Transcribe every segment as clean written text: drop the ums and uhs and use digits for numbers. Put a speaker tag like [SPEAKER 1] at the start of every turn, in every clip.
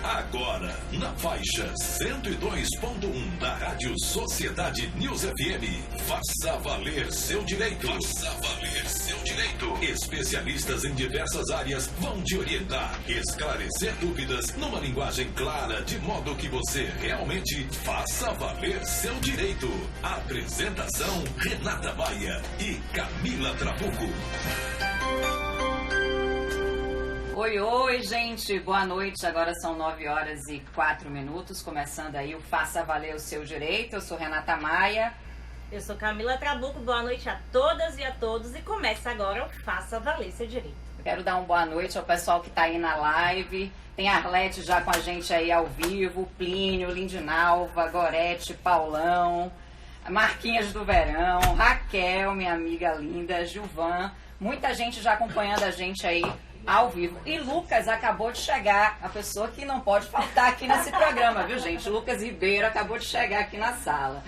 [SPEAKER 1] Agora, na faixa 102.1 da Rádio Sociedade News FM, faça valer seu direito. Faça valer seu direito. Especialistas em diversas áreas vão te orientar, esclarecer dúvidas numa linguagem clara, de modo que você realmente faça valer seu direito. Apresentação: Renata Maia e Camila Trabuco.
[SPEAKER 2] Oi, gente, boa noite. Agora são 9h04, começando aí o Faça Valer o Seu Direito. Eu sou Renata Maia.
[SPEAKER 3] Eu sou Camila Trabuco, boa noite a todas e a todos. E começa agora o Faça Valer Seu Direito.
[SPEAKER 2] Quero dar uma boa noite ao pessoal que está aí na live. Tem a Arlete já com a gente aí ao vivo, Plínio, Lindinalva, Gorete, Paulão, Marquinhas do Verão, Raquel, minha amiga linda, Gilvan. Muita gente já acompanhando a gente aí ao vivo. E Lucas acabou de chegar, a pessoa que não pode faltar aqui nesse programa, viu, gente? Lucas Ribeiro acabou de chegar aqui na sala.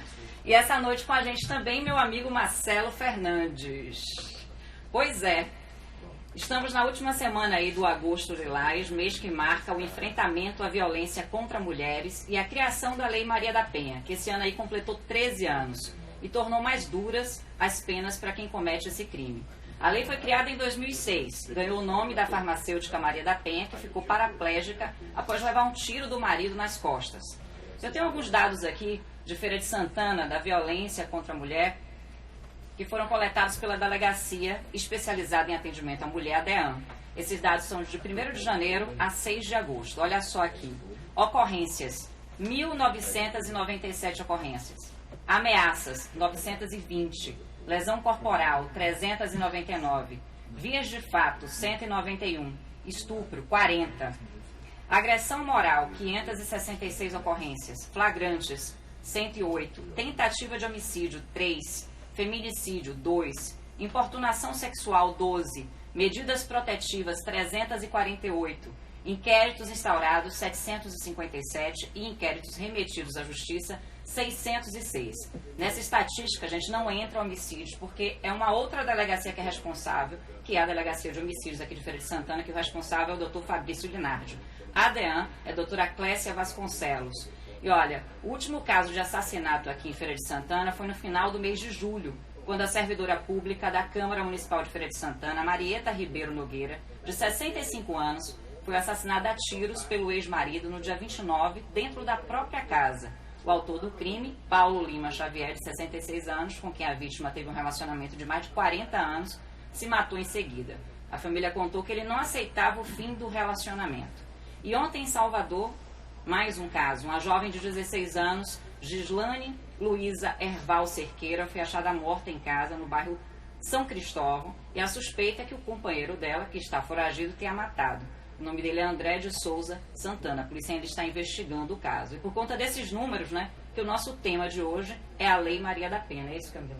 [SPEAKER 2] E essa noite com a gente também meu amigo Marcelo Fernandes. Pois é, estamos na última semana aí do Agosto Lilás, mês que marca o enfrentamento à violência contra mulheres e a criação da Lei Maria da Penha, que esse ano aí completou 13 anos e tornou mais duras as penas para quem comete esse crime. A lei foi criada em 2006, ganhou o nome da farmacêutica Maria da Penha, que ficou paraplégica após levar um tiro do marido nas costas. Eu tenho alguns dados aqui de Feira de Santana, da violência contra a mulher, que foram coletados pela Delegacia Especializada em Atendimento à Mulher, a DEAM. Esses dados são de 1º de janeiro a 6 de agosto. Olha só aqui. Ocorrências, 1.997 ocorrências. Ameaças, 920. Lesão corporal, 399. Vias de fato, 191. Estupro, 40. Agressão moral, 566 ocorrências. Flagrantes, 108. Tentativa de homicídio, 3. Feminicídio, 2. Importunação sexual, 12. Medidas protetivas, 348. Inquéritos instaurados, 757. E inquéritos remetidos à Justiça, 606. Nessa estatística, a gente não entra homicídios, porque é uma outra delegacia que é responsável, que é a Delegacia de Homicídios aqui de Feira de Santana, que o responsável é o Dr. Fabrício Linardi. A DEAN é a doutora Clécia Vasconcelos. E olha, o último caso de assassinato aqui em Feira de Santana foi no final do mês de julho, quando a servidora pública da Câmara Municipal de Feira de Santana, Marieta Ribeiro Nogueira, de 65 anos, foi assassinada a tiros pelo ex-marido no dia 29, dentro da própria casa. O autor do crime, Paulo Lima Xavier, de 66 anos, com quem a vítima teve um relacionamento de mais de 40 anos, se matou em seguida. A família contou que ele não aceitava o fim do relacionamento. E ontem em Salvador, mais um caso. Uma jovem de 16 anos, Gislane Luísa Erval Cerqueira, foi achada morta em casa no bairro São Cristóvão, e a suspeita é que o companheiro dela, que está foragido, tenha matado. O nome dele é André de Souza Santana. A polícia ainda está investigando o caso. E por conta desses números, né, que o nosso tema de hoje é a Lei Maria da Penha. É isso, Camila?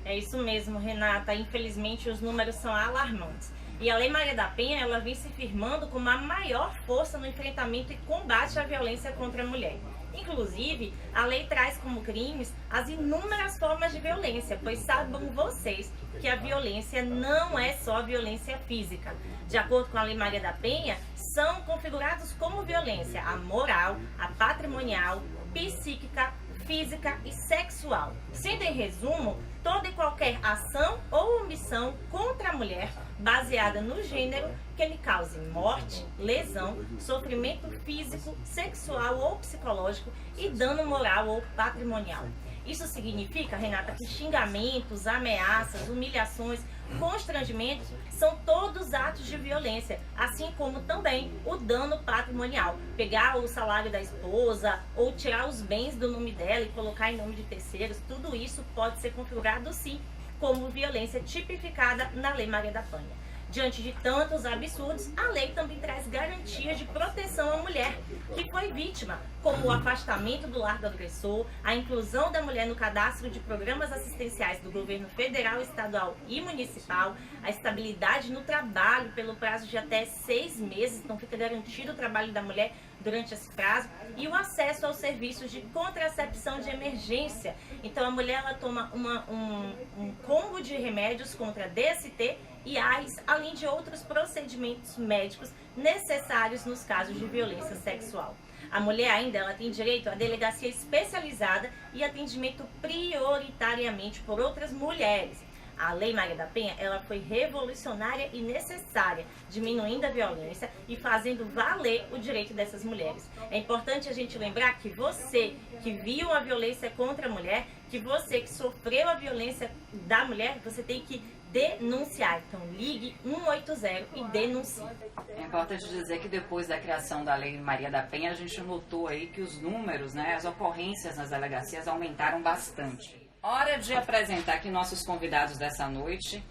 [SPEAKER 3] É isso mesmo, Renata. Infelizmente, os números são alarmantes. E a Lei Maria da Penha, ela vem se firmando como a maior força no enfrentamento e combate à violência contra a mulher. Inclusive, a lei traz como crimes as inúmeras formas de violência, pois sabem vocês que a violência não é só violência física. De acordo com a Lei Maria da Penha, são configurados como violência a moral, a patrimonial, psíquica, física e sexual. Sendo, em resumo, toda e qualquer ação ou omissão contra a mulher baseada no gênero que lhe cause morte, lesão, sofrimento físico, sexual ou psicológico e dano moral ou patrimonial. Isso significa, Renata, que xingamentos, ameaças, humilhações, constrangimentos são todos atos de violência, assim como também o dano patrimonial. Pegar o salário da esposa ou tirar os bens do nome dela e colocar em nome de terceiros, tudo isso pode ser configurado sim como violência tipificada na Lei Maria da Penha. Diante de tantos absurdos, a lei também traz garantias de proteção à mulher que foi vítima, como o afastamento do lar do agressor, a inclusão da mulher no cadastro de programas assistenciais do governo federal, estadual e municipal, a estabilidade no trabalho pelo prazo de até 6 meses, então fica garantido o trabalho da mulher durante esse prazo, e o acesso aos serviços de contracepção de emergência. Então a mulher ela toma um combo de remédios contra DST e AIS, além de outros procedimentos médicos necessários nos casos de violência sexual. A mulher ainda ela tem direito à delegacia especializada e atendimento prioritariamente por outras mulheres. A Lei Maria da Penha ela foi revolucionária e necessária, diminuindo a violência e fazendo valer o direito dessas mulheres. É importante a gente lembrar que você que viu a violência contra a mulher, que você que sofreu a violência da mulher, você tem que denunciar. Então ligue 180 e denuncie.
[SPEAKER 2] É importante dizer que depois da criação da Lei Maria da Penha, a gente notou aí que os números, né, as ocorrências nas delegacias aumentaram bastante. Hora de apresentar aqui nossos convidados dessa noite.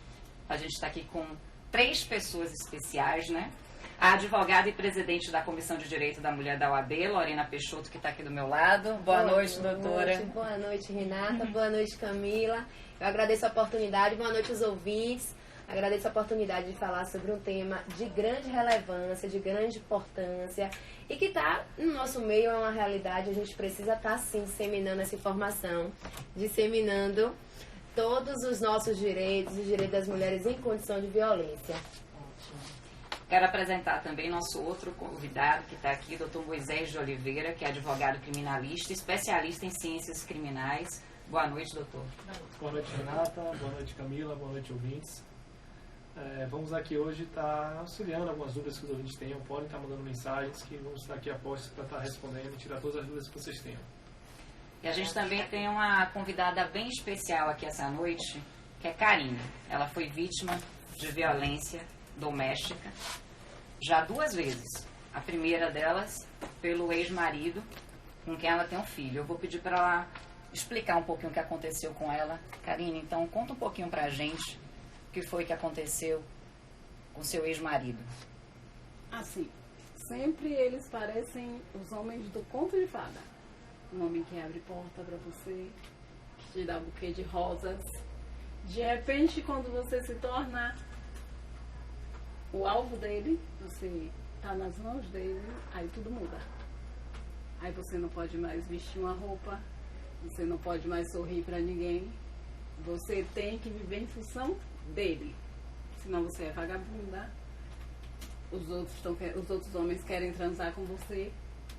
[SPEAKER 2] A gente está aqui com 3 pessoas especiais, né? A advogada e presidente da Comissão de Direito da Mulher da OAB, Lorena Peixoto, que está aqui do meu lado. Boa noite, doutora.
[SPEAKER 4] Boa noite, Renata. Boa noite, Camila. Eu agradeço a oportunidade. Boa noite aos ouvintes. Agradeço a oportunidade de falar sobre um tema de grande relevância, de grande importância e que está no nosso meio, é uma realidade. A gente precisa estar, sim, disseminando essa informação, disseminando todos os nossos direitos, os direitos das mulheres em condição de violência.
[SPEAKER 2] Quero apresentar também nosso outro convidado que está aqui, Dr. Moisés de Oliveira, que é advogado criminalista, especialista em ciências criminais. Boa noite, doutor.
[SPEAKER 5] Boa noite, Renata. Boa noite, Camila. Boa noite, ouvintes. Vamos aqui hoje estar auxiliando algumas dúvidas que os ouvintes tenham. Podem estar mandando mensagens que vamos estar aqui a postos para estar respondendo e tirar todas as dúvidas que vocês tenham.
[SPEAKER 2] E a gente também tem uma convidada bem especial aqui essa noite, que é Karine. Ela foi vítima de violência doméstica já 2 vezes. A primeira delas pelo ex-marido, com quem ela tem um filho. Eu vou pedir para ela explicar um pouquinho o que aconteceu com ela. Karine, então conta um pouquinho pra gente o que foi que aconteceu com seu ex-marido.
[SPEAKER 6] Assim, sempre eles parecem os homens do conto de fada. Um homem que abre porta pra você, que te dá buquê de rosas. De repente, quando você se torna o alvo dele, você tá nas mãos dele, aí tudo muda. Aí você não pode mais vestir uma roupa, você não pode mais sorrir pra ninguém. Você tem que viver em função dele. Senão você é vagabunda. Os outros homens querem transar com você.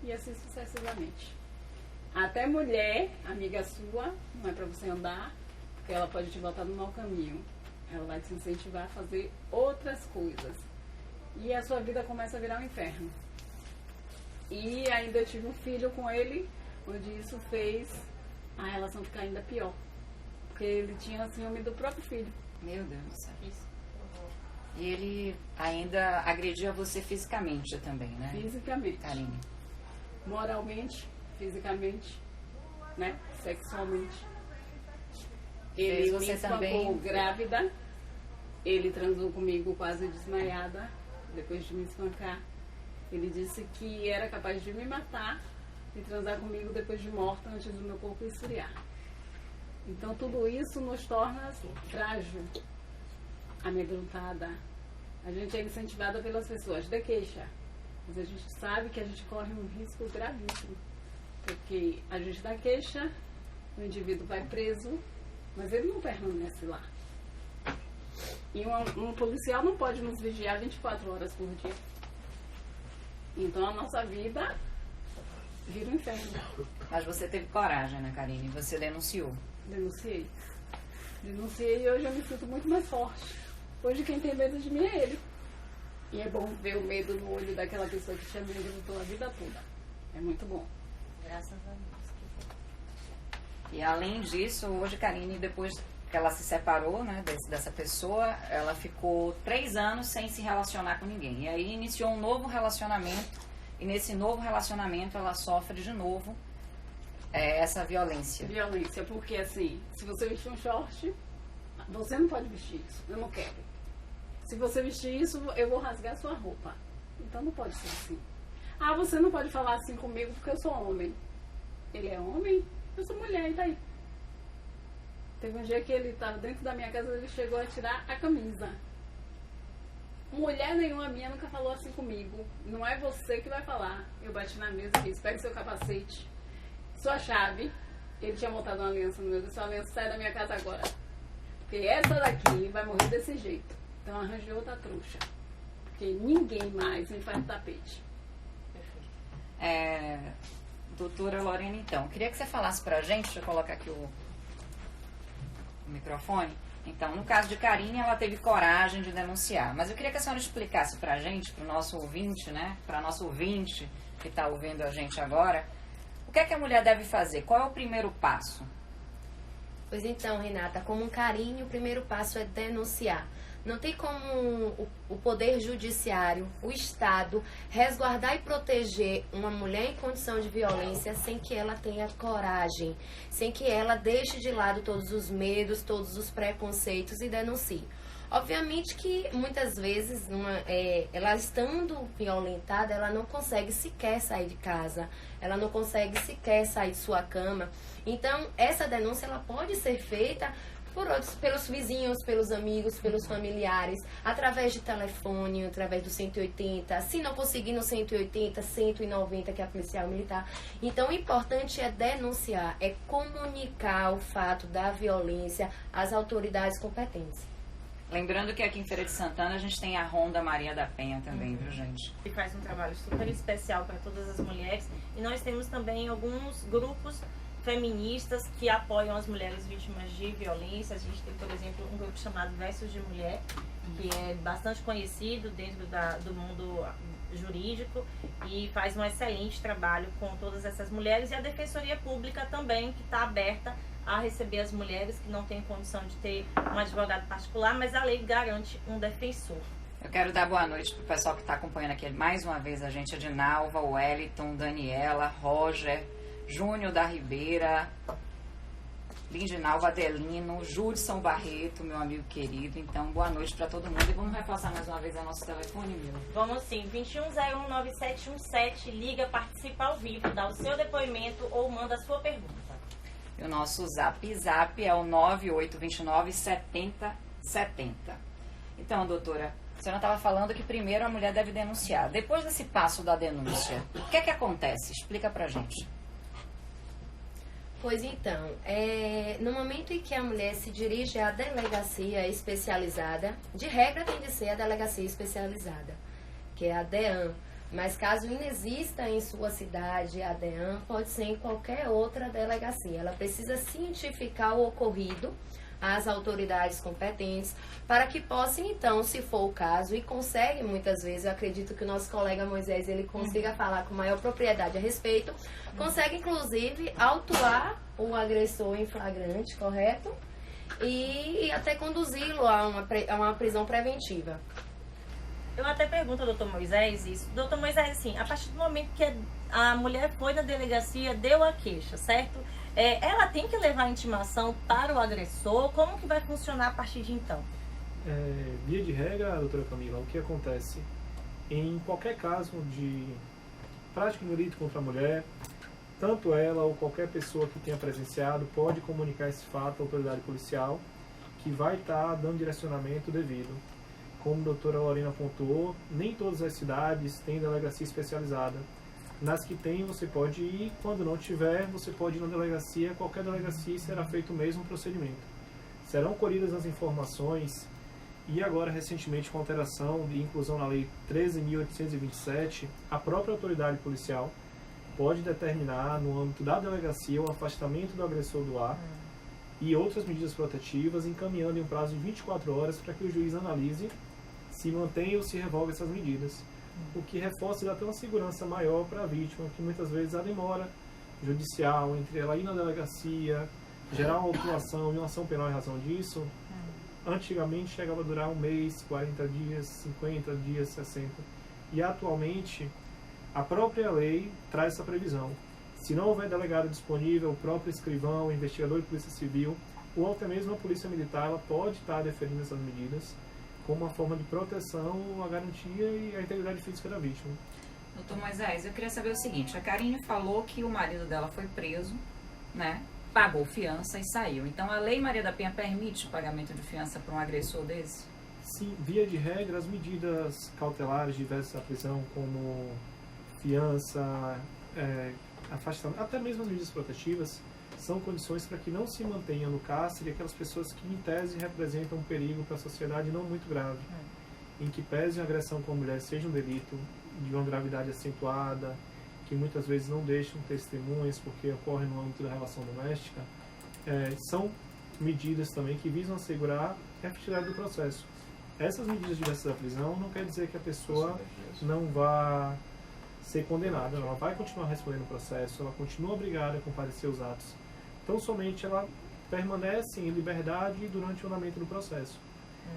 [SPEAKER 6] E assim sucessivamente. Até mulher, amiga sua, não é pra você andar, porque ela pode te botar no mau caminho. Ela vai te incentivar a fazer outras coisas. E a sua vida começa a virar um inferno. E ainda eu tive um filho com ele, onde isso fez a relação ficar ainda pior. Porque ele tinha ciúme do próprio filho.
[SPEAKER 2] Meu Deus do céu. E ele ainda agredia você fisicamente também, né?
[SPEAKER 6] Fisicamente.
[SPEAKER 2] Karine.
[SPEAKER 6] Moralmente, fisicamente, né? Sexualmente. Ele
[SPEAKER 2] você
[SPEAKER 6] me espancou
[SPEAKER 2] também
[SPEAKER 6] grávida. Ele transou comigo quase desmaiada, depois de me espancar. Ele disse que era capaz de me matar e transar comigo depois de morta, antes do meu corpo esfriar. Então tudo isso nos torna frágil, amedrontada. A gente é incentivada pelas pessoas de queixa, mas a gente sabe que a gente corre um risco gravíssimo, porque a gente dá queixa, o indivíduo vai preso, mas ele não permanece lá. E um policial não pode nos vigiar 24 horas por dia. Então a nossa vida vira um inferno.
[SPEAKER 2] Mas você teve coragem, né, Karine? Você denunciou.
[SPEAKER 6] Denunciei. Denunciei e hoje eu me sinto muito mais forte. Hoje quem tem medo de mim é ele. E é bom ver o medo no olho daquela pessoa que te amedrontou a vida toda. É muito bom.
[SPEAKER 3] Graças a Deus.
[SPEAKER 2] E além disso, hoje Karine, depois que ela se separou, né, dessa pessoa, ela ficou 3 anos sem se relacionar com ninguém. E aí iniciou um novo relacionamento. E nesse novo relacionamento ela sofre de novo essa violência.
[SPEAKER 6] Violência, porque assim, se você vestir um short, você não pode vestir isso. Eu não quero. Se você vestir isso, eu vou rasgar sua roupa. Então não pode ser assim. Ah, você não pode falar assim comigo porque eu sou homem. Ele é homem, eu sou mulher, e daí? Teve um dia que ele estava dentro da minha casa, ele chegou a tirar a camisa. Mulher nenhuma minha nunca falou assim comigo. Não é você que vai falar. Eu bati na mesa e disse, pegue seu capacete, sua chave. Ele tinha montado uma aliança no meu, disse, sua aliança sai da minha casa agora. Porque essa daqui vai morrer desse jeito. Então arranjei outra trouxa. Porque ninguém mais me faz tapete.
[SPEAKER 2] Doutora Lorena, então, queria que você falasse pra gente, deixa eu colocar aqui o microfone. Então, no caso de Karine, ela teve coragem de denunciar, mas eu queria que a senhora explicasse pra gente, pro nosso ouvinte, né, pra nosso ouvinte que está ouvindo a gente agora, o que é que a mulher deve fazer? Qual é o primeiro passo?
[SPEAKER 4] Pois então, Renata, como um Karine, o primeiro passo é denunciar. Não tem como o Poder Judiciário, o Estado, resguardar e proteger uma mulher em condição de violência sem que ela tenha coragem, sem que ela deixe de lado todos os medos, todos os preconceitos e denuncie. Obviamente que muitas vezes, ela estando violentada, ela não consegue sequer sair de casa, ela não consegue sequer sair de sua cama. Então, essa denúncia ela pode ser feita por outros, pelos vizinhos, pelos amigos, pelos familiares, através de telefone, através do 180, se não conseguir no 180, 190, que é a policial militar. Então, o importante é denunciar, é comunicar o fato da violência às autoridades competentes.
[SPEAKER 2] Lembrando que aqui em Feira de Santana a gente tem a Ronda Maria da Penha também, viu, gente?
[SPEAKER 3] Que faz um trabalho super especial para todas as mulheres. E nós temos também alguns grupos feministas que apoiam as mulheres vítimas de violência. A gente tem, por exemplo, um grupo chamado Versos de Mulher, que é bastante conhecido dentro do mundo jurídico e faz um excelente trabalho com todas essas mulheres. E a Defensoria Pública também, que está aberta a receber as mulheres que não têm condição de ter um advogado particular, mas a lei garante um defensor.
[SPEAKER 2] Eu quero dar boa noite para o pessoal que está acompanhando aqui mais uma vez a gente, Edinalva, Wellington, Daniela, Roger, Júnior da Ribeira, Lindinalva Adelino, Judson Barreto, meu amigo querido. Então, boa noite para todo mundo. E vamos reforçar mais uma vez o nosso telefone, Mila?
[SPEAKER 3] Vamos sim, 21019717, liga, participa ao vivo, dá o seu depoimento ou manda a sua pergunta.
[SPEAKER 2] E o nosso zap é o 9829-7070. Então, doutora, a senhora estava falando que primeiro a mulher deve denunciar. Depois desse passo da denúncia, o que é que acontece? Explica pra gente.
[SPEAKER 4] Pois então, no momento em que a mulher se dirige à delegacia especializada, de regra tem de ser a delegacia especializada, que é a DEAN. Mas caso inexista em sua cidade a DEAN, pode ser em qualquer outra delegacia. Ela precisa cientificar o ocorrido às autoridades competentes para que possa, então, se for o caso, e consegue muitas vezes, eu acredito que o nosso colega Moisés ele consiga falar com maior propriedade a respeito, consegue inclusive autuar o agressor em flagrante, correto? E até conduzi-lo a uma prisão preventiva.
[SPEAKER 3] Eu até pergunto ao doutor Moisés isso. Doutor Moisés, assim, a partir do momento que a mulher foi na delegacia, deu a queixa, certo? Ela tem que levar a intimação para o agressor? Como que vai funcionar a partir de então?
[SPEAKER 5] Via de regra, doutora Camila, o que acontece? Em qualquer caso de prática de delito contra a mulher, tanto ela ou qualquer pessoa que tenha presenciado pode comunicar esse fato à autoridade policial, que vai estar dando direcionamento devido. Como a doutora Lorena apontou, nem todas as cidades têm delegacia especializada. Nas que tem, você pode ir. Quando não tiver, você pode ir na delegacia. Qualquer delegacia será feito o mesmo procedimento. Serão colhidas as informações e agora, recentemente, com alteração de inclusão na Lei 13.827, a própria autoridade policial pode determinar, no âmbito da delegacia, o afastamento do agressor do lar e outras medidas protetivas, encaminhando em um prazo de 24 horas para que o juiz analise se mantém ou se revoga essas medidas, o que reforça e dá até uma segurança maior para a vítima, que muitas vezes a demora judicial entre ela ir na delegacia, gerar uma autuação e uma ação penal em razão disso. Antigamente chegava a durar um mês, 40 dias, 50 dias, 60. E atualmente a própria lei traz essa previsão. Se não houver delegado disponível, o próprio escrivão, o investigador de polícia civil, ou até mesmo a polícia militar, ela pode estar deferindo essas medidas como uma forma de proteção à garantia e à integridade física da vítima.
[SPEAKER 2] Doutor Moisés, eu queria saber o seguinte, a Karine falou que o marido dela foi preso, né, pagou fiança e saiu. Então a Lei Maria da Penha permite o pagamento de fiança para um agressor desse?
[SPEAKER 5] Sim, via de regra, as medidas cautelares diversas da prisão, como fiança, afastamento, até mesmo as medidas protetivas, são condições para que não se mantenham no cárcere aquelas pessoas que, em tese, representam um perigo para a sociedade não muito grave, em que pese a agressão com a mulher seja um delito de uma gravidade acentuada, que muitas vezes não deixam testemunhas porque ocorre no âmbito da relação doméstica, são medidas também que visam assegurar a efetividade do processo. Essas medidas diversas da prisão não quer dizer que a pessoa não vá ser condenada, ela vai continuar respondendo o processo, ela continua obrigada a comparecer aos atos. Então, somente ela permanece em liberdade durante o andamento do processo.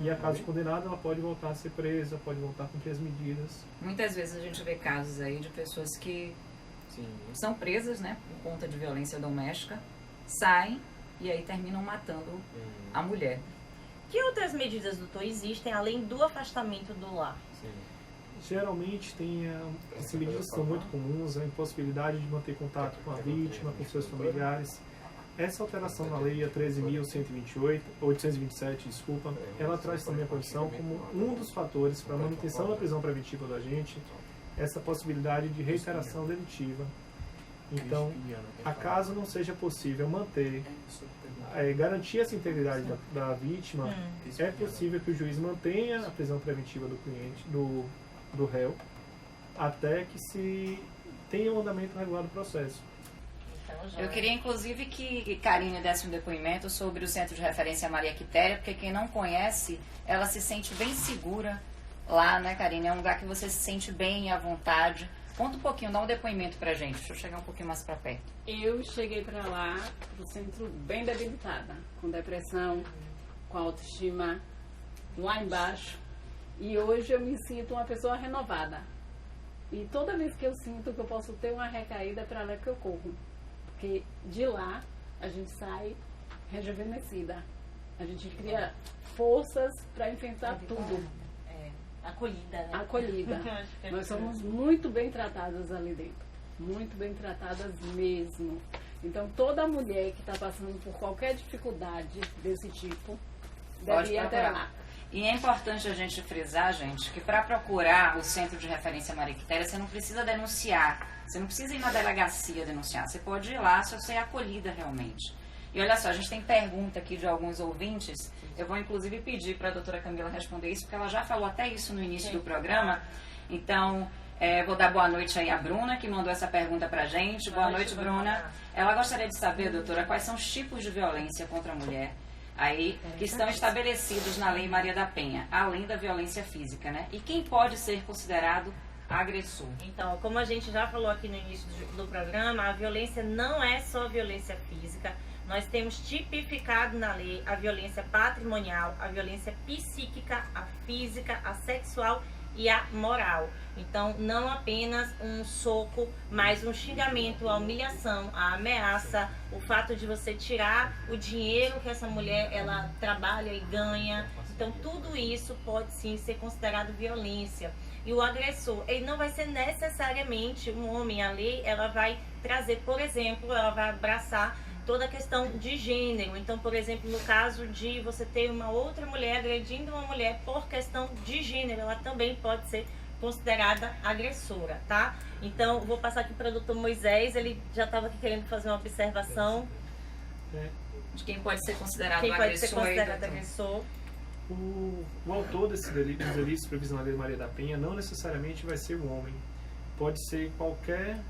[SPEAKER 5] E a caso condenada, ela pode voltar a ser presa, pode voltar a cumprir as medidas.
[SPEAKER 2] Muitas vezes a gente vê casos aí de pessoas que são presas, né, por conta de violência doméstica, saem e aí terminam matando a mulher.
[SPEAKER 3] Que outras medidas, doutor, existem além do afastamento do lar?
[SPEAKER 5] Geralmente as medidas são muito comuns, a impossibilidade de manter contato com a vítima, com seus familiares. Essa alteração na lei, a 13.827, ela traz também a condição como um dos fatores para a manutenção da prisão preventiva do agente, essa possibilidade de reiteração delitiva. Então, acaso não seja possível manter, garantir essa integridade da vítima, é possível que o juiz mantenha a prisão preventiva do cliente, do réu, até que se tenha um andamento regular do processo.
[SPEAKER 2] Eu queria, inclusive, que Karine desse um depoimento sobre o Centro de Referência Maria Quitéria, porque quem não conhece, ela se sente bem segura lá, né, Karine? É um lugar que você se sente bem à vontade. Conta um pouquinho, dá um depoimento pra gente. Deixa eu chegar um pouquinho mais pra perto.
[SPEAKER 6] Eu cheguei pra lá, pro centro bem debilitada, com depressão, com autoestima lá embaixo. E hoje eu me sinto uma pessoa renovada. E toda vez que eu sinto que eu posso ter uma recaída, é pra lá que eu corro. Porque de lá a gente sai rejuvenescida. A gente cria forças para enfrentar tudo.
[SPEAKER 3] Acolhida, né?
[SPEAKER 6] Acolhida. Nós somos muito bem tratadas ali dentro. Muito bem tratadas mesmo. Então toda mulher que está passando por qualquer dificuldade desse tipo deve ir até lá.
[SPEAKER 2] E é importante a gente frisar, gente, que para procurar o Centro de Referência Maria Quitéria, você não precisa denunciar. Você não precisa ir na delegacia denunciar. Você pode ir lá se você é acolhida realmente. E olha só, a gente tem pergunta aqui de alguns ouvintes. Eu vou inclusive pedir para a doutora Camila responder isso, porque ela já falou até isso no início do programa. Então, vou dar boa noite aí à Bruna, que mandou essa pergunta para a gente. Boa noite, Bruna. Ela gostaria de saber, doutora, quais são os tipos de violência contra a mulher aí que estão estabelecidos na Lei Maria da Penha, além da violência física, né? E quem pode ser considerado agressor?
[SPEAKER 3] Então, como a gente já falou aqui no início do programa, a violência não é só violência física. Nós temos tipificado na lei a violência patrimonial, a violência psíquica, a física, a sexual e a moral. Então, não apenas um soco, mas um xingamento, a humilhação, a ameaça, o fato de você tirar o dinheiro que essa mulher ela trabalha e ganha. Então, tudo isso pode sim ser considerado violência. E o agressor, ele não vai ser necessariamente um homem. A lei, ela vai trazer, por exemplo, ela vai abraçar toda a questão de gênero. Então, por exemplo, no caso de você ter uma outra mulher agredindo uma mulher por questão de gênero, ela também pode ser considerada agressora, tá? Então, vou passar aqui para o doutor Moisés, ele já estava aqui querendo fazer uma observação.
[SPEAKER 2] De quem pode ser considerado
[SPEAKER 3] Quem
[SPEAKER 2] agressor.
[SPEAKER 3] pode ser considerado agressor.
[SPEAKER 5] O autor dos delitos previstos na Lei Maria da Penha não necessariamente vai ser um homem. Pode ser qualquer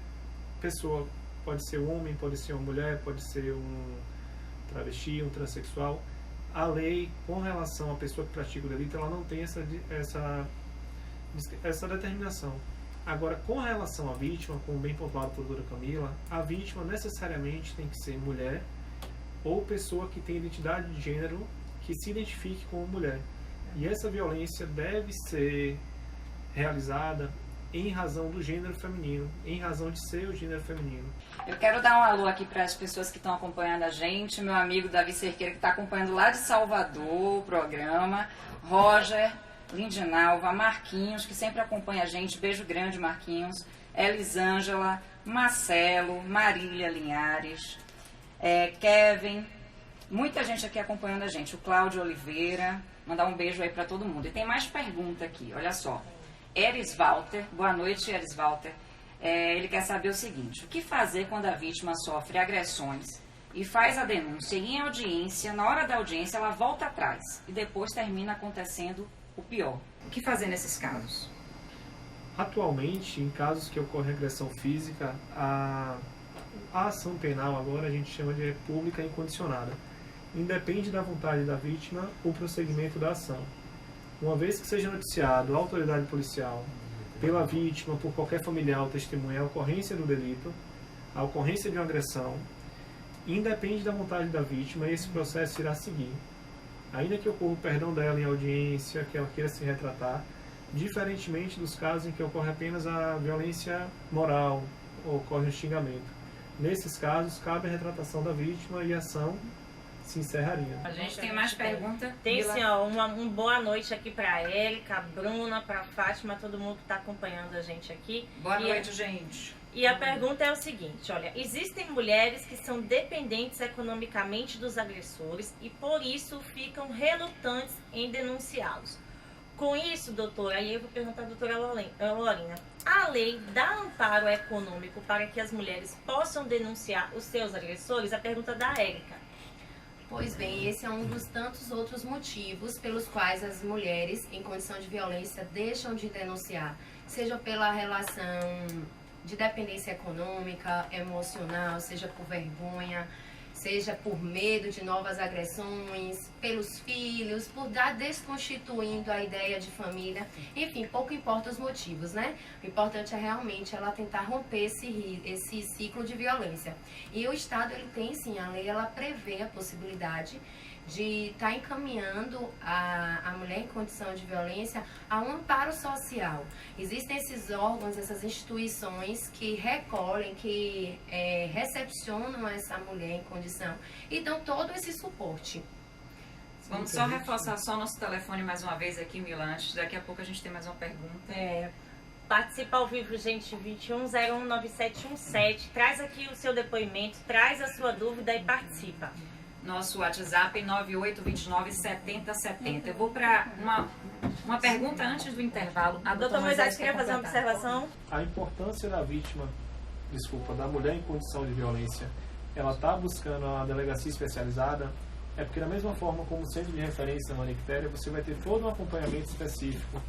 [SPEAKER 5] pessoa. Pode ser um homem, pode ser uma mulher, pode ser um travesti, um transexual. A lei, com relação à pessoa que pratica o delito, ela não tem essa determinação. Agora, com relação à vítima, como bem pontuado pela doutora Camila, a vítima necessariamente tem que ser mulher ou pessoa que tem identidade de gênero que se identifique como mulher. E essa violência deve ser realizada em razão do gênero feminino, em razão de ser o gênero feminino.
[SPEAKER 2] Eu quero dar um alô aqui para as pessoas que estão acompanhando a gente, meu amigo Davi Cerqueira, que está acompanhando lá de Salvador o programa, Roger, Lindinalva, Marquinhos, que sempre acompanha a gente, beijo grande, Marquinhos, Elisângela, Marcelo, Marília Linhares, Kevin, muita gente aqui acompanhando a gente, o Cláudio Oliveira, mandar um beijo aí para todo mundo. E tem mais pergunta aqui, olha só. Eris Walter, boa noite, Eris Walter. Ele quer saber o seguinte: o que fazer quando a vítima sofre agressões e faz a denúncia e em audiência, na hora da audiência, ela volta atrás e depois termina acontecendo o pior. O que fazer nesses casos?
[SPEAKER 5] Atualmente, em casos que ocorre agressão física, a ação penal agora a gente chama de pública incondicionada. Independe da vontade da vítima o prosseguimento da ação. Uma vez que seja noticiado à autoridade policial, pela vítima, por qualquer familiar ou testemunha, a ocorrência do delito, a ocorrência de uma agressão, independe da vontade da vítima, esse processo irá seguir. Ainda que ocorra o perdão dela em audiência, que ela queira se retratar, diferentemente dos casos em que ocorre apenas a violência moral ou ocorre o xingamento. Nesses casos, cabe a retratação da vítima e a ação se encerraria.
[SPEAKER 2] A gente tem mais pergunta?
[SPEAKER 3] Tem sim, ó, uma boa noite aqui pra Érica, a Bruna, pra Fátima, todo mundo que tá acompanhando a gente aqui.
[SPEAKER 2] Boa noite, gente.
[SPEAKER 3] E a pergunta é o seguinte, olha, existem mulheres que são dependentes economicamente dos agressores e por isso ficam relutantes em denunciá-los. Com isso, doutora, aí eu vou perguntar à doutora Lorena, a lei dá amparo econômico para que as mulheres possam denunciar os seus agressores? A pergunta da Érica.
[SPEAKER 4] Pois bem, esse é um dos tantos outros motivos pelos quais as mulheres em condição de violência deixam de denunciar, seja pela relação de dependência econômica, emocional, seja por vergonha, seja por medo de novas agressões, pelos filhos, por dar desconstituindo a ideia de família, enfim, pouco importa os motivos, né? O importante é realmente ela tentar romper esse ciclo de violência. E o Estado, ele tem sim, a lei, ela prevê a possibilidade de estar encaminhando a mulher em condição de violência a um amparo social. Existem esses órgãos, essas instituições que recolhem, que recepcionam essa mulher em condição e dão todo esse suporte.
[SPEAKER 2] Vamos só reforçar só nosso telefone mais uma vez aqui, Mila, antes. Daqui a pouco a gente tem mais uma pergunta.
[SPEAKER 3] Participa ao vivo, gente, 21019717. Traz aqui o seu depoimento, traz a sua dúvida e participa.
[SPEAKER 2] Nosso WhatsApp 98297070. Eu vou para uma pergunta antes do intervalo. A
[SPEAKER 3] doutora Moisés queria fazer uma observação?
[SPEAKER 5] A importância da vítima, da mulher em condição de violência, ela está buscando a delegacia especializada, é porque da mesma forma como centro de referência na Manictéria, você vai ter todo um acompanhamento específico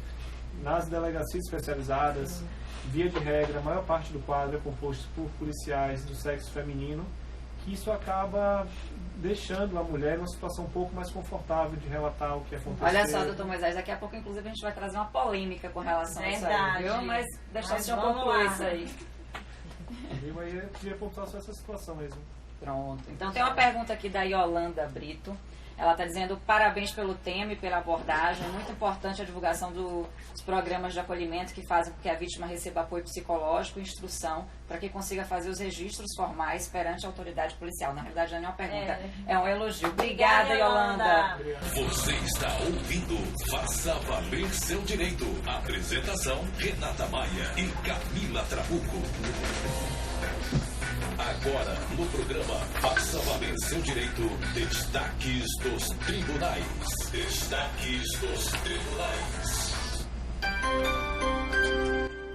[SPEAKER 5] nas delegacias especializadas. Via de regra, a maior parte do quadro é composto por policiais do sexo feminino, que isso acaba deixando a mulher numa situação um pouco mais confortável de relatar o que aconteceu.
[SPEAKER 2] Olha só, doutor Moisés, daqui a pouco, inclusive, a gente vai trazer uma polêmica com relação a isso aí, viu? Mas deixa eu concluir isso aí.
[SPEAKER 5] Viu? Aí eu queria pontuar só essa situação mesmo.
[SPEAKER 2] Pronto. Então tem uma pergunta aqui da Yolanda Brito. Ela está dizendo parabéns pelo tema e pela abordagem. Muito importante a divulgação dos programas de acolhimento que fazem com que a vítima receba apoio psicológico e instrução para que consiga fazer os registros formais perante a autoridade policial. Na realidade, não é uma pergunta, é um elogio. Obrigada, Yolanda.
[SPEAKER 1] Você está ouvindo Faça Valer Seu Direito. Apresentação, Renata Maia e Camila Trabuco. Agora, no programa Faça Valer Seu Direito, destaques dos tribunais. Destaques dos tribunais.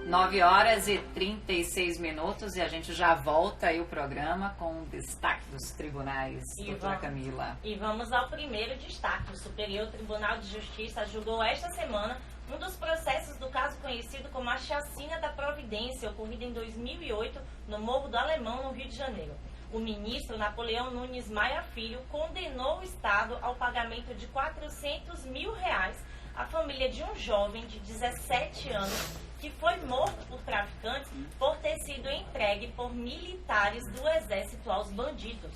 [SPEAKER 2] 9h36 e a gente já volta aí o programa com o destaque dos tribunais, doutora Camila.
[SPEAKER 3] E vamos ao primeiro destaque. O Superior Tribunal de Justiça julgou esta semana um dos processos do caso conhecido como a Chacina da Providência, ocorrida em 2008 no Morro do Alemão, no Rio de Janeiro. O ministro Napoleão Nunes Maia Filho condenou o Estado ao pagamento de R$400 mil à família de um jovem de 17 anos que foi morto por traficantes por ter sido entregue por militares do Exército aos bandidos.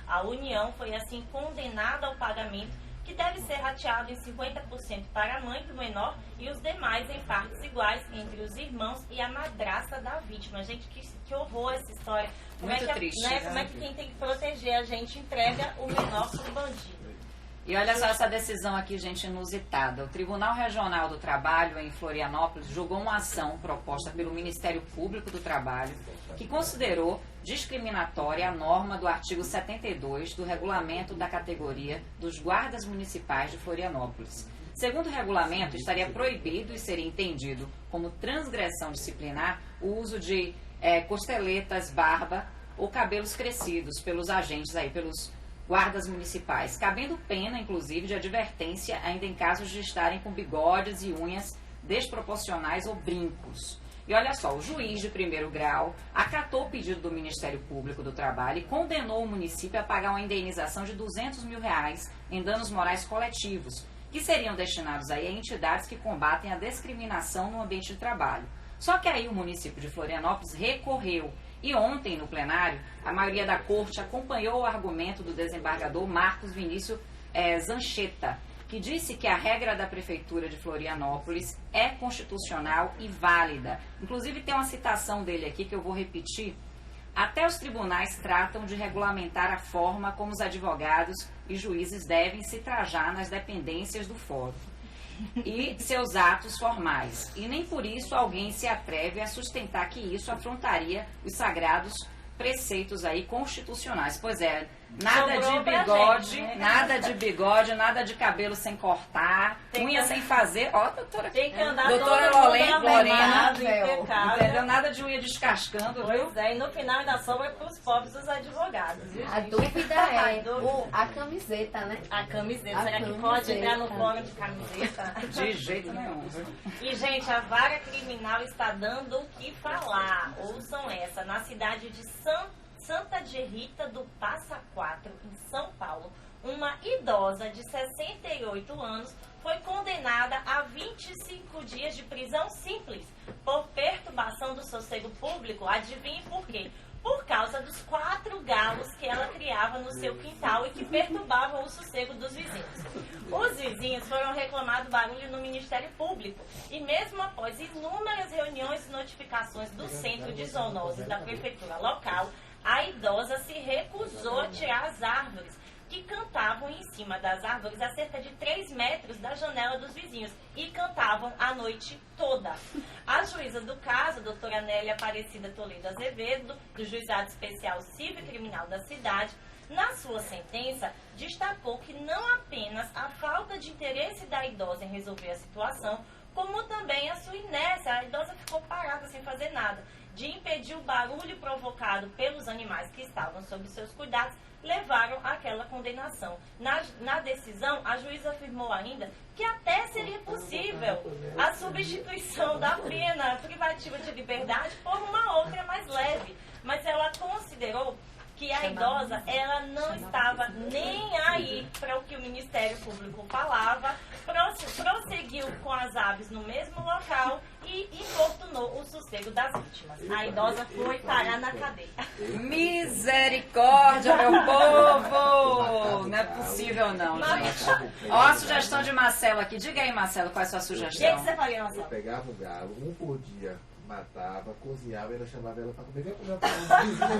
[SPEAKER 3] A União foi assim condenada ao pagamento, que deve ser rateado em 50% para a mãe do menor e os demais em partes iguais entre os irmãos e a madrasta da vítima. Gente, que horror essa história.
[SPEAKER 2] Muito triste.
[SPEAKER 3] Como é que quem tem que proteger a gente entrega o menor para o bandido?
[SPEAKER 2] E olha só essa decisão aqui, gente, inusitada. O Tribunal Regional do Trabalho, em Florianópolis, julgou uma ação proposta pelo Ministério Público do Trabalho que considerou discriminatória a norma do artigo 72 do regulamento da categoria dos guardas municipais de Florianópolis. Segundo o regulamento, estaria proibido e seria entendido como transgressão disciplinar o uso de costeletas, barba, ou cabelos crescidos pelos agentes aí, pelos guardas municipais, cabendo pena, inclusive, de advertência ainda em casos de estarem com bigodes e unhas desproporcionais ou brincos. E olha só, o juiz de primeiro grau acatou o pedido do Ministério Público do Trabalho e condenou o município a pagar uma indenização de R$200 mil em danos morais coletivos, que seriam destinados aí a entidades que combatem a discriminação no ambiente de trabalho. Só que aí o município de Florianópolis recorreu. E ontem, no plenário, a maioria da corte acompanhou o argumento do desembargador Marcos Vinícius Zanchetta, que disse que a regra da Prefeitura de Florianópolis é constitucional e válida. Inclusive, tem uma citação dele aqui que eu vou repetir. Até os tribunais tratam de regulamentar a forma como os advogados e juízes devem se trajar nas dependências do fórum e seus atos formais. E nem por isso alguém se atreve a sustentar que isso afrontaria os sagrados preceitos aí constitucionais. Pois é, nada de bigode, nada de cabelo sem cortar, unha sem fazer. Ó, doutora,
[SPEAKER 3] tem que andar
[SPEAKER 2] doutora Lorena, entendeu? Nada de unha descascando.
[SPEAKER 3] Pois é, e no final ainda sobra para os pobres os advogados. Viu,
[SPEAKER 4] a dúvida é a camiseta, né?
[SPEAKER 3] A camiseta. Será que pode entrar no fórum de camiseta?
[SPEAKER 2] De jeito nenhum.
[SPEAKER 3] E, gente, a vara criminal está dando o que falar. Ouçam essa. Na cidade de Santa Gerita do Passa Quatro, em São Paulo, uma idosa de 68 anos foi condenada a 25 dias de prisão simples por perturbação do sossego público. Adivinhe por quê? Por causa dos 4 galos que ela criava no seu quintal e que perturbavam o sossego dos vizinhos. Os vizinhos foram reclamar do barulho no Ministério Público e mesmo após inúmeras reuniões e notificações do Centro de Zoonose da Prefeitura local, a idosa se recusou a tirar as árvores, que cantavam em cima das árvores a cerca de 3 metros da janela dos vizinhos e cantavam a noite toda. A juíza do caso, doutora Nélia Aparecida Toledo Azevedo, do Juizado Especial Civil e Criminal da cidade, na sua sentença, destacou que não apenas a falta de interesse da idosa em resolver a situação, como também a sua inércia, a idosa ficou parada sem fazer nada, de impedir o barulho provocado pelos animais que estavam sob seus cuidados, levaram àquela condenação. Na decisão, a juíza afirmou ainda que até seria possível a substituição da pena privativa de liberdade por uma outra mais leve, mas ela considerou que a idosa, ela não estava nem aí para o que o Ministério Público falava, prosseguiu com as aves no mesmo local e importunou o sossego das vítimas. A idosa foi parar na cadeia.
[SPEAKER 2] Misericórdia, meu povo! Não é possível não, gente. Ó a sugestão de Marcelo aqui. Diga aí, Marcelo, qual é a sua
[SPEAKER 3] O
[SPEAKER 2] sugestão?
[SPEAKER 3] que você faria, Marcelo?
[SPEAKER 7] Eu pegava o galo, um por dia, matava, cozinhava e ainda chamava ela para comer.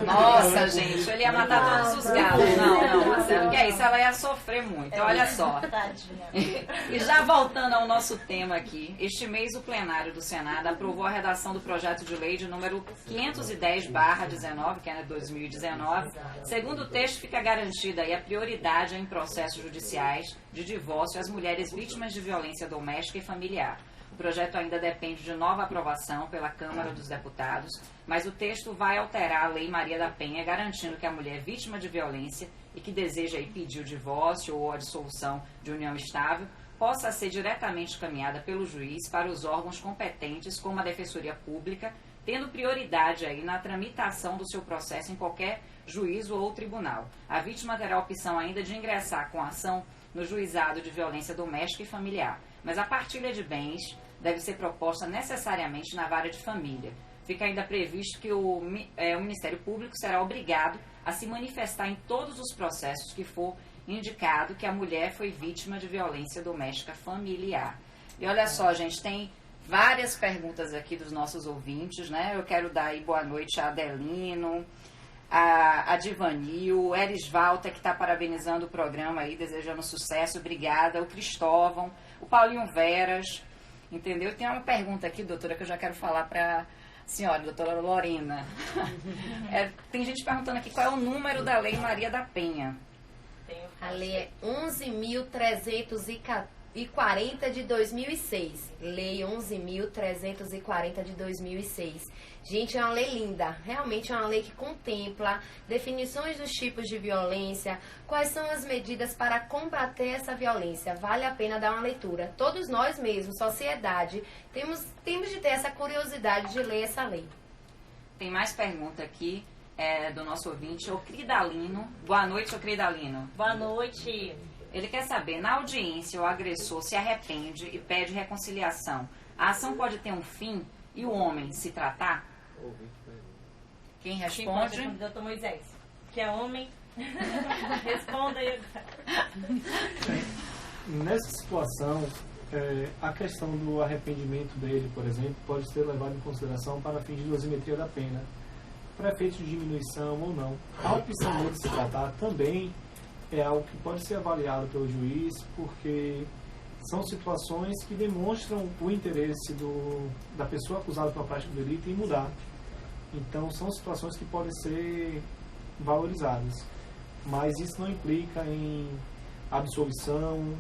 [SPEAKER 2] Nossa, gente, ele ia matar todos os galos. Não, Marcelo, que é isso? Ela ia sofrer muito. Olha só.
[SPEAKER 3] Tadinha.
[SPEAKER 2] E já voltando ao nosso tema aqui, este mês o plenário do Senado aprovou a redação do projeto de lei de número 510/19, que é de 2019. Segundo o texto, fica garantida aí a prioridade em processos judiciais de divórcio às mulheres vítimas de violência doméstica e familiar. O projeto ainda depende de nova aprovação pela Câmara dos Deputados, mas o texto vai alterar a Lei Maria da Penha, garantindo que a mulher vítima de violência e que deseja aí pedir o divórcio ou a dissolução de união estável possa ser diretamente encaminhada pelo juiz para os órgãos competentes, como a Defensoria Pública, tendo prioridade aí na tramitação do seu processo em qualquer juízo ou tribunal. A vítima terá a opção ainda de ingressar com ação no juizado de violência doméstica e familiar, mas a partilha de bens deve ser proposta necessariamente na vara de família. Fica ainda previsto que o Ministério Público será obrigado a se manifestar em todos os processos que for indicado que a mulher foi vítima de violência doméstica familiar. E olha só, gente, tem várias perguntas aqui dos nossos ouvintes, né? Eu quero dar aí boa noite a Adelino, a Divanil, o Eris Walter, que está parabenizando o programa aí, desejando sucesso, obrigada, o Cristóvão, o Paulinho Veras, entendeu? Tem uma pergunta aqui, doutora, que eu já quero falar para a senhora, doutora Lorena. Tem gente perguntando aqui qual é o número da Lei Maria da Penha.
[SPEAKER 4] A lei é 11.314. 11.340 de 2006. Lei 11.340 de 2006. Gente, é uma lei linda. Realmente é uma lei que contempla definições dos tipos de violência, quais são as medidas para combater essa violência. Vale a pena dar uma leitura. Todos nós mesmos, sociedade, temos de ter essa curiosidade de ler essa lei.
[SPEAKER 2] Tem mais pergunta aqui do nosso ouvinte, o Cridalino. Boa noite, o Cridalino.
[SPEAKER 3] Boa noite.
[SPEAKER 2] Ele quer saber, na audiência, o agressor se arrepende e pede reconciliação. A ação pode ter um fim e o homem se tratar? Quem responde?
[SPEAKER 3] Quem pode responder, Dr. Moisés, que é homem. Responda aí.
[SPEAKER 5] Nessa situação, a questão do arrependimento dele, por exemplo, pode ser levada em consideração para fins de dosimetria da pena, para efeitos de diminuição ou não. A opção dele se tratar também é algo que pode ser avaliado pelo juiz, porque são situações que demonstram o interesse da pessoa acusada pela prática do delito em mudar. Então, são situações que podem ser valorizadas. Mas isso não implica em absolvição,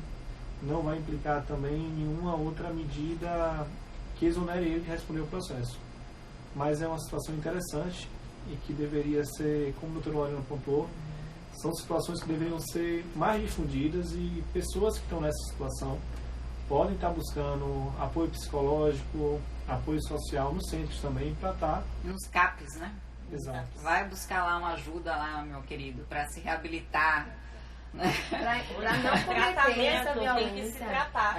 [SPEAKER 5] não vai implicar também em nenhuma outra medida que exonere ele de responder o processo. Mas é uma situação interessante e que deveria ser, como o doutor Lorena pontuou, são situações que deveriam ser mais difundidas e pessoas que estão nessa situação podem estar buscando apoio psicológico, apoio social nos centros também para estar...
[SPEAKER 2] Nos CAPs, né?
[SPEAKER 5] Exato.
[SPEAKER 2] Vai buscar lá uma ajuda lá, meu querido, para se reabilitar.
[SPEAKER 4] Para não cometer essa
[SPEAKER 3] Tem que se
[SPEAKER 4] violência.
[SPEAKER 3] tratar.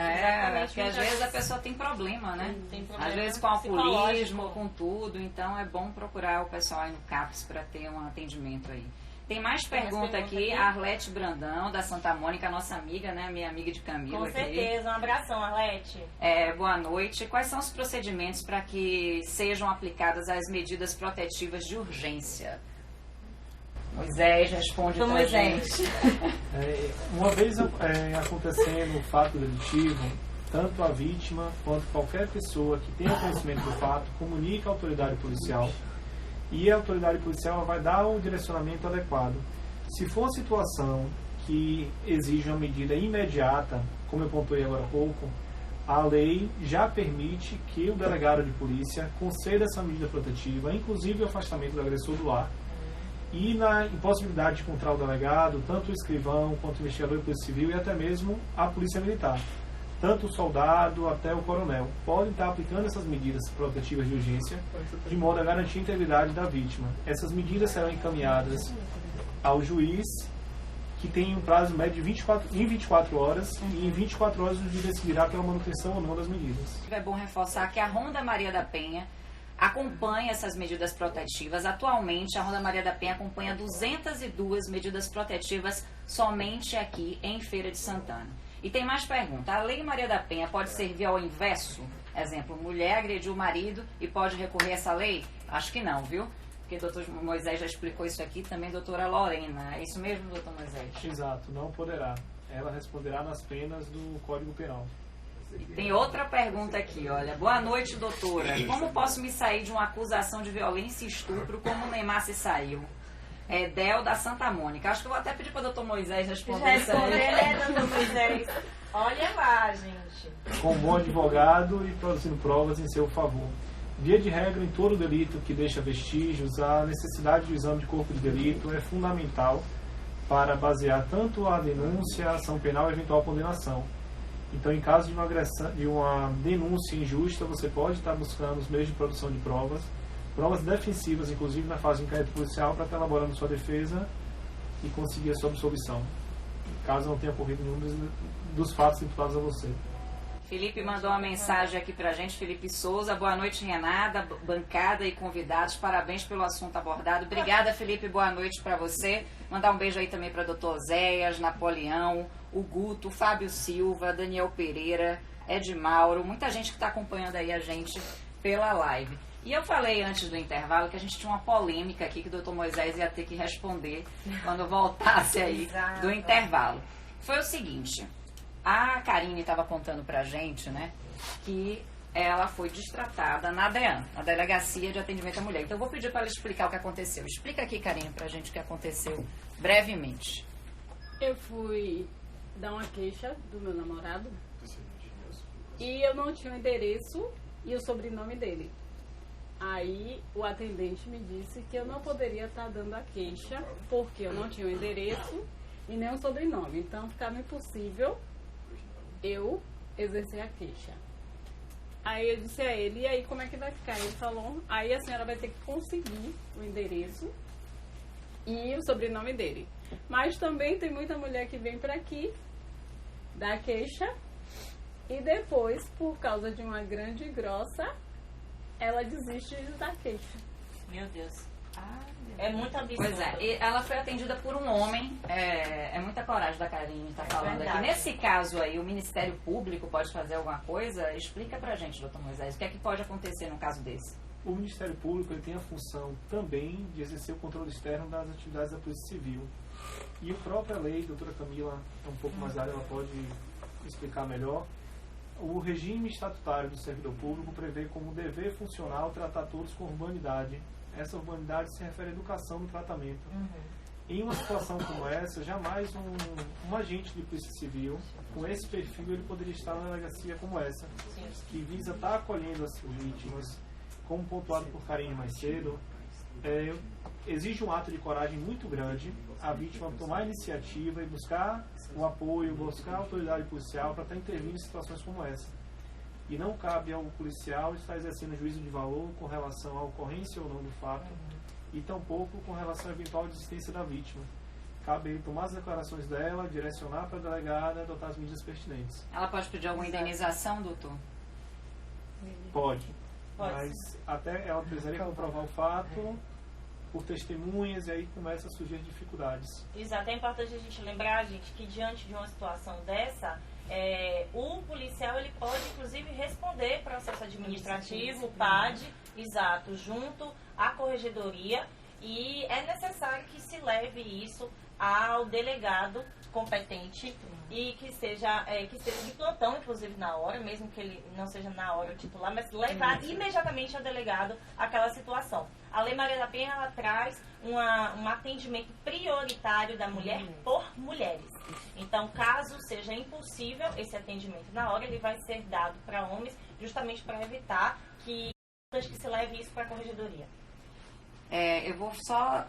[SPEAKER 2] Porque às vezes a pessoa tem problema, né?
[SPEAKER 3] Tem problema
[SPEAKER 2] Às vezes com alcoolismo,
[SPEAKER 3] psicológico.
[SPEAKER 2] com tudo. Então é bom procurar o pessoal aí no CAPS para ter um atendimento aí. Tem mais pergunta aqui, a Arlete Brandão, da Santa Mônica, nossa amiga, né? Minha amiga de Camila.
[SPEAKER 3] Com certeza. Um abração, Arlete.
[SPEAKER 2] Boa noite. Quais são os procedimentos para que sejam aplicadas as medidas protetivas de urgência? Moisés responde
[SPEAKER 3] Então,
[SPEAKER 2] pra
[SPEAKER 3] Moisés.
[SPEAKER 2] gente.
[SPEAKER 5] Uma vez acontecendo o fato delitivo, tanto a vítima quanto qualquer pessoa que tenha conhecimento do fato comunica à autoridade policial e a autoridade policial vai dar o direcionamento adequado. Se for uma situação que exige uma medida imediata, como eu pontuei agora há pouco, a lei já permite que o delegado de polícia conceda essa medida protetiva, inclusive o afastamento do agressor do lar. E na impossibilidade de encontrar o delegado, tanto o escrivão quanto o investigador de polícia civil e até mesmo a polícia militar, tanto o soldado até o coronel, podem estar aplicando essas medidas protetivas de urgência de modo a garantir a integridade da vítima. Essas medidas serão encaminhadas ao juiz, que tem um prazo médio de 24 horas, e em 24 horas o juiz decidirá pela manutenção ou não das medidas.
[SPEAKER 2] É bom reforçar que a Ronda Maria da Penha acompanha essas medidas protetivas. Atualmente, a Ronda Maria da Penha acompanha 202 medidas protetivas somente aqui em Feira de Santana. E tem mais pergunta. A Lei Maria da Penha pode servir ao inverso? Exemplo, mulher agrediu o marido e pode recorrer a essa lei? Acho que não, viu? Porque o doutor Moisés já explicou isso aqui, também a doutora Lorena. É isso mesmo, doutor Moisés?
[SPEAKER 5] Exato, não poderá. Ela responderá nas penas do Código Penal.
[SPEAKER 2] E tem outra pergunta aqui, olha. Boa noite, doutora. Como posso me sair de uma acusação de violência e estupro como o Neymar se saiu? É Del da Santa Mônica. Acho que eu vou até pedir para o doutor Moisés responder isso aí.
[SPEAKER 3] né, doutor Moisés? Olha lá, gente.
[SPEAKER 5] Com um bom advogado e produzindo provas em seu favor. Via de regra, em todo delito que deixa vestígios, a necessidade do exame de corpo de delito é fundamental para basear tanto a denúncia, a ação penal e a eventual condenação. Então, em caso de uma agressão, de uma denúncia injusta, você pode estar buscando os meios de produção de provas defensivas, inclusive na fase de inquérito policial, para estar elaborando sua defesa e conseguir a sua absolvição, caso não tenha ocorrido nenhum dos fatos imputados a você.
[SPEAKER 2] Felipe mandou uma mensagem aqui pra gente, Felipe Souza. Boa noite, Renata, bancada e convidados. Parabéns pelo assunto abordado. Obrigada, Felipe. Boa noite pra você. Mandar um beijo aí também pra doutor Zéias, Napoleão, o Guto, Fábio Silva, Daniel Pereira, Ed Mauro. Muita gente que está acompanhando aí a gente pela live. E eu falei antes do intervalo que a gente tinha uma polêmica aqui que o doutor Moisés ia ter que responder quando voltasse aí do intervalo. Foi o seguinte... A Karine estava contando pra gente, né, que ela foi destratada na DEAN, na Delegacia de Atendimento à Mulher. Então eu vou pedir para ela explicar o que aconteceu. Explica aqui, Karine, pra gente o que aconteceu brevemente.
[SPEAKER 6] Eu fui dar uma queixa do meu namorado E eu não tinha o endereço e o sobrenome dele. Aí o atendente me disse que eu não poderia estar dando a queixa porque eu não tinha o endereço e nem o sobrenome. Então ficava impossível eu exercer a queixa. Aí eu disse a ele, e aí como é que vai ficar? Ele falou, aí a senhora vai ter que conseguir o endereço e o sobrenome dele. Mas também tem muita mulher que vem para aqui, dá queixa, e depois, por causa de uma grande e grossa, ela desiste de dar queixa.
[SPEAKER 3] Meu Deus. É muito absurdo.
[SPEAKER 2] Pois é, e ela foi atendida por um homem, é muita coragem da Karine estar falando aqui. Nesse caso aí, o Ministério Público pode fazer alguma coisa? Explica pra gente, doutor Moisés, o que é que pode acontecer num caso desse?
[SPEAKER 5] O Ministério Público ele tem a função também de exercer o controle externo das atividades da Polícia Civil. E a própria lei, a doutora Camila é um pouco mais área, ela pode explicar melhor. O regime estatutário do servidor público prevê como dever funcional tratar todos com urbanidade. Essa urbanidade se refere à educação no tratamento. Em uma situação como essa, jamais um agente de polícia civil, com esse perfil, ele poderia estar na delegacia como essa, que visa estar acolhendo as vítimas, como pontuado por Karine mais cedo. Exige um ato de coragem muito grande a vítima tomar a iniciativa e buscar o apoio, buscar a autoridade policial para estar intervindo em situações como essa. E não cabe ao policial estar exercendo juízo de valor com relação à ocorrência ou não do fato, e tampouco com relação à eventual desistência da vítima. Cabe ele tomar as declarações dela, direcionar para a delegada e adotar as medidas pertinentes.
[SPEAKER 2] Ela pode pedir alguma indenização, doutor?
[SPEAKER 5] Pode. Mas até ela precisaria comprovar o fato por testemunhas, e aí começa a surgir dificuldades.
[SPEAKER 3] Exato, é importante a gente lembrar, gente, que diante de uma situação dessa, o policial ele pode inclusive responder processo administrativo, PAD, exato, junto à corregedoria, e é necessário que se leve isso ao delegado competente e que seja de plantão, inclusive na hora, mesmo que ele não seja na hora o titular, mas levar imediatamente ao delegado aquela situação. A Lei Maria da Penha, ela traz um atendimento prioritário da mulher por mulheres. Então, caso seja impossível esse atendimento na hora, ele vai ser dado para homens, justamente para evitar que se leve isso para a corregedoria.
[SPEAKER 2] Eu vou só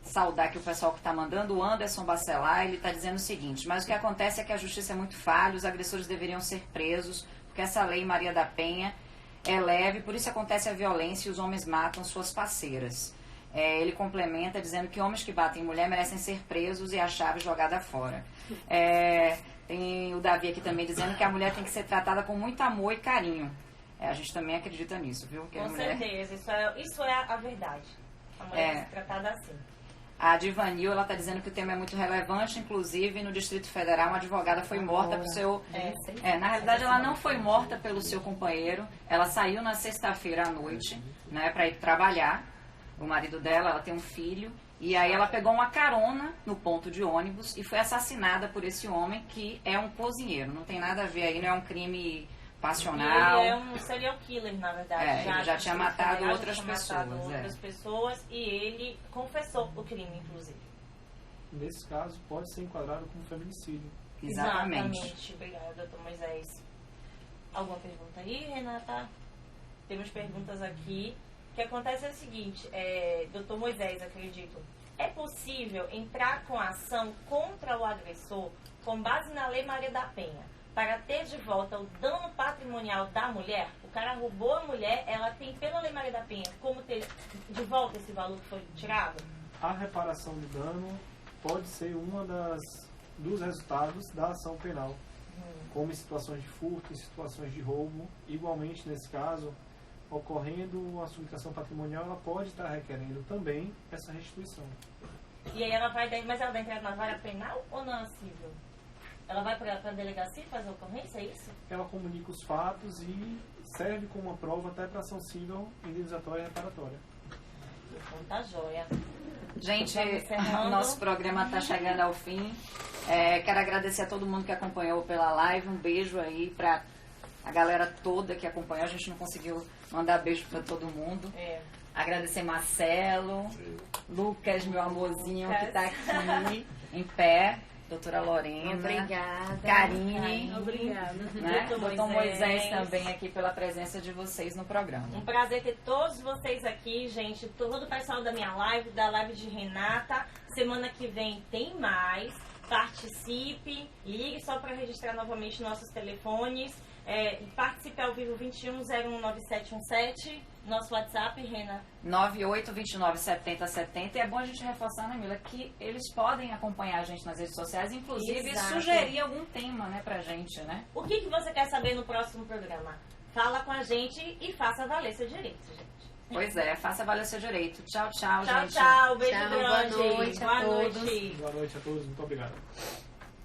[SPEAKER 2] saudar aqui o pessoal que está mandando. O Anderson Bacelar, ele está dizendo o seguinte: mas o que acontece é que a justiça é muito falha, os agressores deveriam ser presos, porque essa Lei Maria da Penha é leve, por isso acontece a violência e os homens matam suas parceiras. Ele complementa dizendo que homens que batem mulher merecem ser presos e a chave jogada fora. Tem o Davi aqui também dizendo que a mulher tem que ser tratada com muito amor e carinho. A gente também acredita nisso, viu? Que
[SPEAKER 3] com certeza, isso é a verdade. A mulher tem que ser tratada assim.
[SPEAKER 2] A Divanil, ela está dizendo que o tema é muito relevante, inclusive no Distrito Federal uma advogada foi morta por seu... na realidade ela não foi morta pelo seu companheiro, ela saiu na sexta-feira à noite, né, para ir trabalhar. O marido dela, ela tem um filho, e aí ela pegou uma carona no ponto de ônibus e foi assassinada por esse homem que é um cozinheiro. Não tem nada a ver aí, não é um crime passional.
[SPEAKER 3] Ele é um serial killer, na verdade.
[SPEAKER 2] Ele já tinha matado outras
[SPEAKER 3] pessoas e ele confessou o crime, inclusive.
[SPEAKER 5] Nesse caso, pode ser enquadrado como feminicídio.
[SPEAKER 2] Exatamente.
[SPEAKER 3] Obrigada, doutor Moisés. Alguma pergunta aí, Renata? Temos perguntas aqui. O que acontece é o seguinte, doutor Moisés, acredito, é possível entrar com ação contra o agressor com base na Lei Maria da Penha para ter de volta o dano patrimonial da mulher? O cara roubou a mulher, ela tem pela Lei Maria da Penha como ter de volta esse valor que foi tirado?
[SPEAKER 5] A reparação do dano pode ser dos resultados da ação penal, como em situações de furto, em situações de roubo. Igualmente, nesse caso, ocorrendo a subtração patrimonial, ela pode estar requerendo também essa restituição.
[SPEAKER 3] E aí ela vai entrar na vara penal ou na civil? Ela vai para a delegacia fazer ocorrência, é isso?
[SPEAKER 5] Ela comunica os fatos e serve como uma prova até para ação civil, indenizatória e reparatória.
[SPEAKER 3] Então tá joia.
[SPEAKER 2] Gente, o nosso programa está chegando ao fim. Quero agradecer a todo mundo que acompanhou pela live. Um beijo aí para a galera toda que acompanhou. A gente não conseguiu mandar beijo para todo mundo. Agradecer Marcelo, Lucas, meu amorzinho, que está aqui em pé. doutora Lorena.
[SPEAKER 4] Obrigada.
[SPEAKER 2] Karine.
[SPEAKER 6] Obrigada.
[SPEAKER 2] Né?
[SPEAKER 3] Doutor
[SPEAKER 2] Doutor Moisés
[SPEAKER 3] Moisés
[SPEAKER 2] também aqui pela presença de vocês no programa.
[SPEAKER 3] Um prazer ter todos vocês aqui, gente. Todo o pessoal da minha live, da live de Renata. Semana que vem tem mais. Participe, ligue só para registrar novamente nossos telefones. Participe ao vivo 21019717. Nosso WhatsApp, Rena.
[SPEAKER 2] 98297070. E é bom a gente reforçar, né, Mila, que eles podem acompanhar a gente nas redes sociais, inclusive
[SPEAKER 3] Exato.
[SPEAKER 2] sugerir algum tema, né, pra gente, né?
[SPEAKER 3] O que você quer saber no próximo programa? Fala com a gente e faça valer seu direito, gente.
[SPEAKER 2] Pois é, faça valer o seu direito. Tchau,
[SPEAKER 3] Tchau,
[SPEAKER 2] gente.
[SPEAKER 3] tchau. Beijo
[SPEAKER 4] Tchau,
[SPEAKER 3] grande.
[SPEAKER 4] boa noite a
[SPEAKER 3] Boa
[SPEAKER 4] todos.
[SPEAKER 3] noite.
[SPEAKER 5] Boa noite a todos, muito obrigado.